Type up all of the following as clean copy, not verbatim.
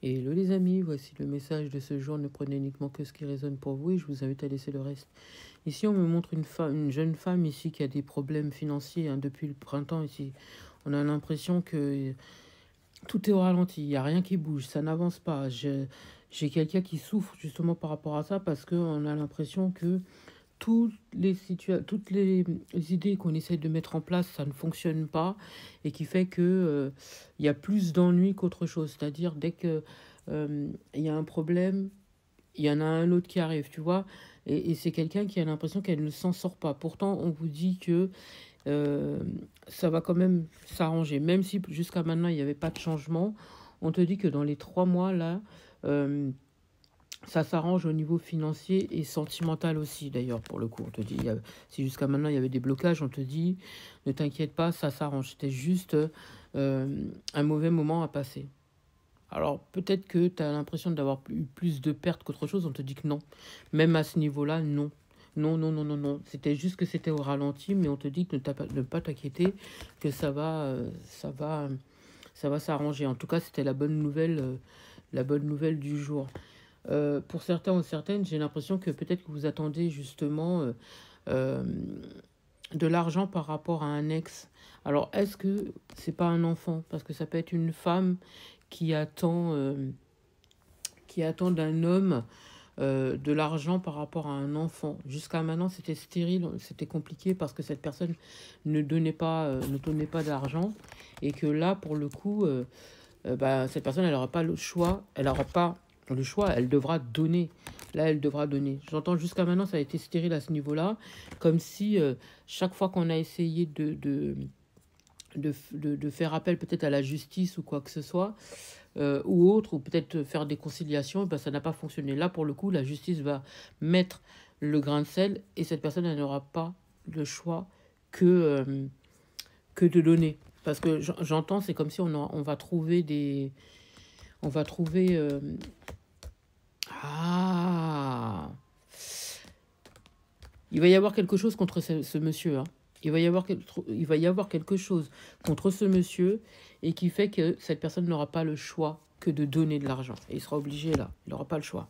Hello les amis, voici le message de ce jour. Ne prenez uniquement que ce qui résonne pour vous et je vous invite à laisser le reste. Ici, on me montre une jeune femme ici qui a des problèmes financiers depuis le printemps ici. On a l'impression que tout est au ralenti, il n'y a rien qui bouge, ça n'avance pas. J'ai quelqu'un qui souffre justement par rapport à ça parce qu'on a l'impression que toutes les idées qu'on essaie de mettre en place, ça ne fonctionne pas et qui fait que il y a plus d'ennui qu'autre chose. C'est-à-dire dès que il y a un problème, il y en a un autre qui arrive, tu vois. Et c'est quelqu'un qui a l'impression qu'elle ne s'en sort pas. Pourtant, on vous dit que euh, ça va quand même s'arranger. Même si jusqu'à maintenant, il n'y avait pas de changement, on te dit que dans les 3 mois, là, euh, ça s'arrange au niveau financier et sentimental aussi, d'ailleurs, pour le coup. On te dit, si jusqu'à maintenant il y avait des blocages, on te dit, ne t'inquiète pas, ça s'arrange. C'était juste un mauvais moment à passer. Alors, peut-être que tu as l'impression d'avoir eu plus de pertes qu'autre chose, on te dit que non. Même à ce niveau-là, non. Non, non, non, non, non. C'était juste que c'était au ralenti, mais on te dit que ne pas t'inquiéter, que ça va s'arranger. En tout cas, c'était la bonne nouvelle du jour. Pour certains ou certaines, j'ai l'impression que peut-être que vous attendez justement euh, de l'argent par rapport à un ex. Alors, est-ce que c'est pas un enfant? Parce que ça peut être une femme qui attend, euh, qui attend d'un homme de l'argent par rapport à un enfant. Jusqu'à maintenant, c'était stérile, c'était compliqué parce que cette personne ne donnait pas d'argent et que là, pour le coup, bah, cette personne, elle n'aura pas le choix, elle n'aura pas le choix, elle devra donner. Là, elle devra donner. J'entends jusqu'à maintenant, ça a été stérile à ce niveau-là, comme si chaque fois qu'on a essayé de faire appel peut-être à la justice ou quoi que ce soit, ou autre, ou peut-être faire des conciliations, ben, ça n'a pas fonctionné. Là, pour le coup, la justice va mettre le grain de sel et cette personne, elle n'aura pas le choix que de donner. Parce que j'entends, c'est comme si on va trouver des... On va trouver... Ah, il va y avoir quelque chose contre ce monsieur. Hein. Il va y avoir quelque chose contre ce monsieur et qui fait que cette personne n'aura pas le choix que de donner de l'argent. Et il sera obligé là. Il n'aura pas le choix.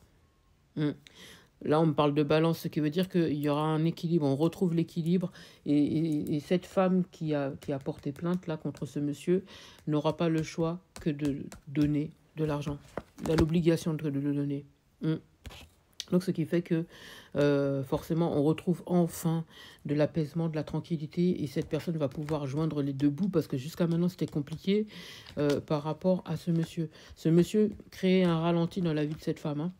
Hmm. Là, on me parle de balance, ce qui veut dire qu'il y aura un équilibre. On retrouve l'équilibre. Et cette femme qui a porté plainte là contre ce monsieur n'aura pas le choix que de donner de l'argent. Elle a l'obligation de le donner. Hmm. Donc, ce qui fait que forcément, on retrouve enfin de l'apaisement, de la tranquillité, et cette personne va pouvoir joindre les deux bouts parce que jusqu'à maintenant, c'était compliqué par rapport à ce monsieur. Ce monsieur créait un ralenti dans la vie de cette femme. Hein.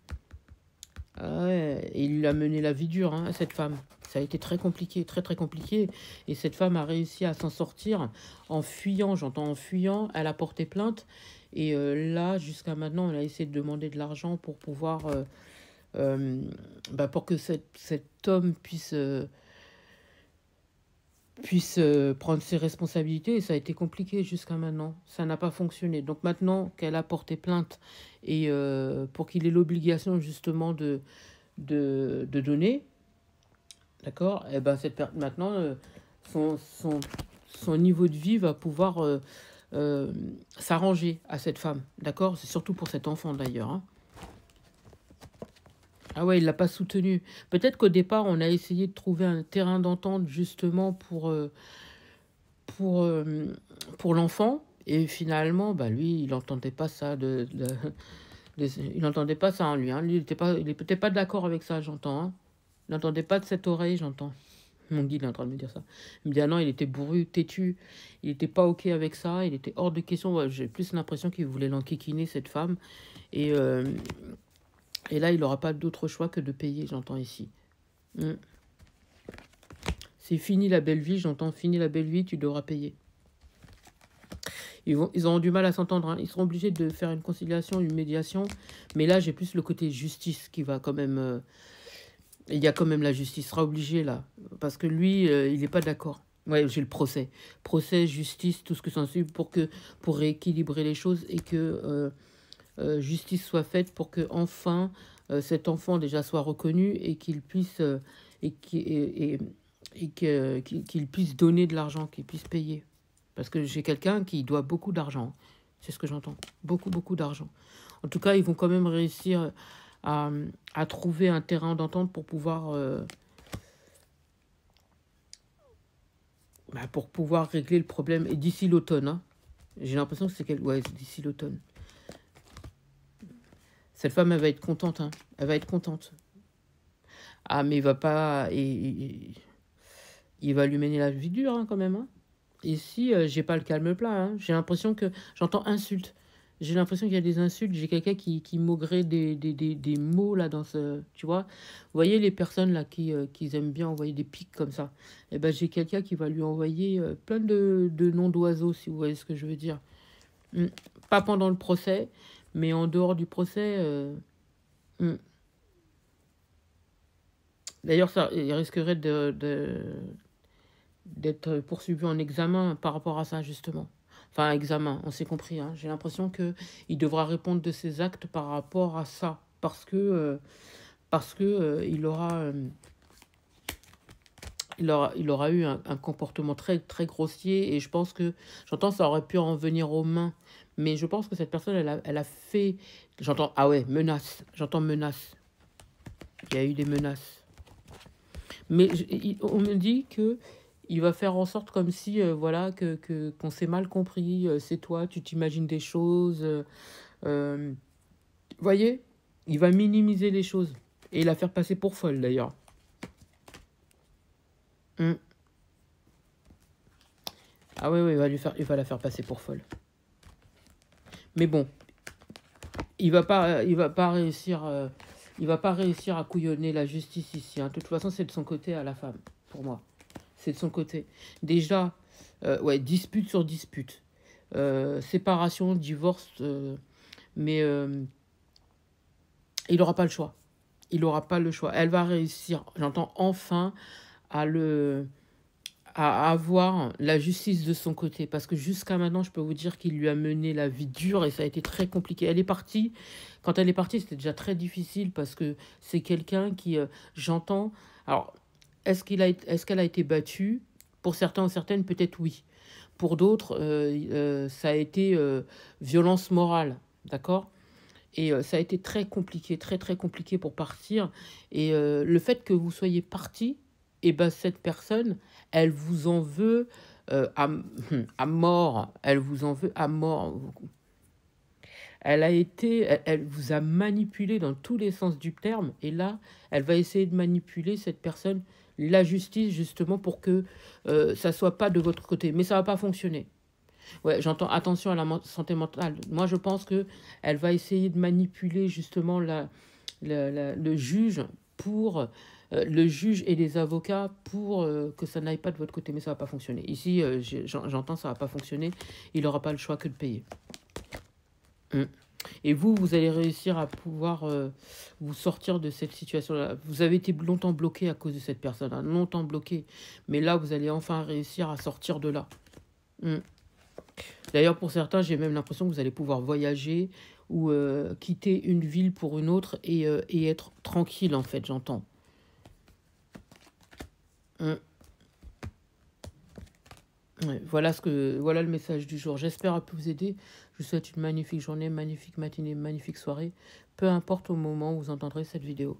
Ah ouais, et il lui a mené la vie dure à cette femme. Ça a été très compliqué, très très compliqué. Et cette femme a réussi à s'en sortir en fuyant, j'entends en fuyant, elle a porté plainte. Et là, jusqu'à maintenant, elle a essayé de demander de l'argent pour pouvoir euh, pour que cet homme puisse prendre ses responsabilités. Et ça a été compliqué jusqu'à maintenant. Ça n'a pas fonctionné. Donc maintenant qu'elle a porté plainte et pour qu'il ait l'obligation justement de donner, d'accord, et ben maintenant son, son, son niveau de vie va pouvoir s'arranger à cette femme. D'accord, c'est surtout pour cet enfant d'ailleurs. Hein. Ah ouais, il l'a pas soutenu. Peut-être qu'au départ, on a essayé de trouver un terrain d'entente justement pour, euh, pour l'enfant. Et finalement, bah lui, il n'entendait pas ça il n'entendait pas ça en lui. Hein. Lui, il était pas d'accord avec ça, j'entends. Hein. Il n'entendait pas de cette oreille, j'entends. Mon guide est en train de me dire ça. Il me dit, ah non, il était bourru, têtu. Il n'était pas OK avec ça. Il était hors de question. Ouais, j'ai plus l'impression qu'il voulait l'enquiquiner, cette femme. Et, euh, et là, il n'aura pas d'autre choix que de payer, j'entends ici. Mm. C'est fini la belle vie, j'entends fini la belle vie, tu devras payer. Ils auront du mal à s'entendre, hein. Ils seront obligés de faire une conciliation, une médiation. Mais là, j'ai plus le côté justice qui va quand même... il y a quand même la justice, sera obligé là. Parce que lui, il n'est pas d'accord. Ouais, j'ai le procès. Procès, justice, tout ce que s'ensuit pour rééquilibrer les choses et que justice soit faite pour que enfin cet enfant déjà soit reconnu et qu'il puisse... et qu'il puisse donner de l'argent, qu'il puisse payer. Parce que j'ai quelqu'un qui doit beaucoup d'argent. C'est ce que j'entends. Beaucoup, beaucoup d'argent. En tout cas, ils vont quand même réussir à, à trouver un terrain d'entente pour pouvoir régler le problème. Et d'ici l'automne, hein. J'ai l'impression que c'est ouais, d'ici l'automne. Cette femme, elle va être contente. Hein. Elle va être contente. Ah, mais il va pas... il va lui mener la vie dure, hein, quand même. Hein. Ici, j'ai pas le calme plat. Hein. J'ai l'impression que... J'entends insultes. J'ai l'impression qu'il y a des insultes. J'ai quelqu'un qui maugré des mots, là, dans ce... Tu vois? Vous voyez les personnes, là, qui aiment bien envoyer des pics comme ça. Eh ben, j'ai quelqu'un qui va lui envoyer plein de noms d'oiseaux, si vous voyez ce que je veux dire. Pas pendant le procès, mais en dehors du procès... hmm. D'ailleurs, ça, il risquerait d'être poursuivi en examen par rapport à ça, justement. Enfin, examen, on s'est compris. Hein. J'ai l'impression qu'il devra répondre de ses actes par rapport à ça. Parce que il aura eu un comportement très, très grossier. Et je pense que, j'entends, ça aurait pu en venir aux mains. Mais je pense que cette personne, elle a fait... J'entends, ah ouais, menace. J'entends menace. Il y a eu des menaces. Mais on me dit que il va faire en sorte comme si, voilà, qu'on s'est mal compris. C'est toi, tu t'imagines des choses. Voyez, il va minimiser les choses. Et la faire passer pour folle, d'ailleurs. Ah oui, il va la faire passer pour folle. Mais bon, il va pas réussir... il va pas réussir à couillonner la justice ici. Hein. De toute façon, c'est de son côté à la femme, pour moi. C'est de son côté. Déjà, ouais, dispute sur dispute. Séparation, divorce, mais il n'aura pas le choix. Il n'aura pas le choix. Elle va réussir, j'entends, enfin à avoir la justice de son côté. Parce que jusqu'à maintenant, je peux vous dire qu'il lui a mené la vie dure et ça a été très compliqué. Elle est partie. Quand elle est partie, c'était déjà très difficile parce que c'est quelqu'un qui, j'entends... Alors, est-ce qu'elle a été battue? Pour certains ou certaines, peut-être oui. Pour d'autres, ça a été violence morale. D'accord? Et ça a été très compliqué, très très compliqué pour partir. Et le fait que vous soyez parti, et ben cette personne, elle vous en veut à mort. Elle vous en veut à mort. Elle vous a manipulé dans tous les sens du terme. Et là, elle va essayer de manipuler cette personne, la justice, justement, pour que ça soit pas de votre côté. Mais ça va pas fonctionner. Ouais, j'entends attention à la santé mentale. Moi, je pense que elle va essayer de manipuler justement le juge pour le juge et les avocats pour que ça n'aille pas de votre côté. Mais ça va pas fonctionner. Ici, j'entends ça va pas fonctionner. Il n'aura pas le choix que de payer. Et vous allez réussir à pouvoir vous sortir de cette situation-là. Vous avez été longtemps bloqué à cause de cette personne, hein, longtemps bloqué. Mais là, vous allez enfin réussir à sortir de là. D'ailleurs, pour certains, j'ai même l'impression que vous allez pouvoir voyager ou quitter une ville pour une autre et être tranquille, en fait, j'entends. Ouais, voilà le message du jour. J'espère pu vous aider. Je vous souhaite une magnifique journée, magnifique matinée, magnifique soirée. Peu importe au moment où vous entendrez cette vidéo.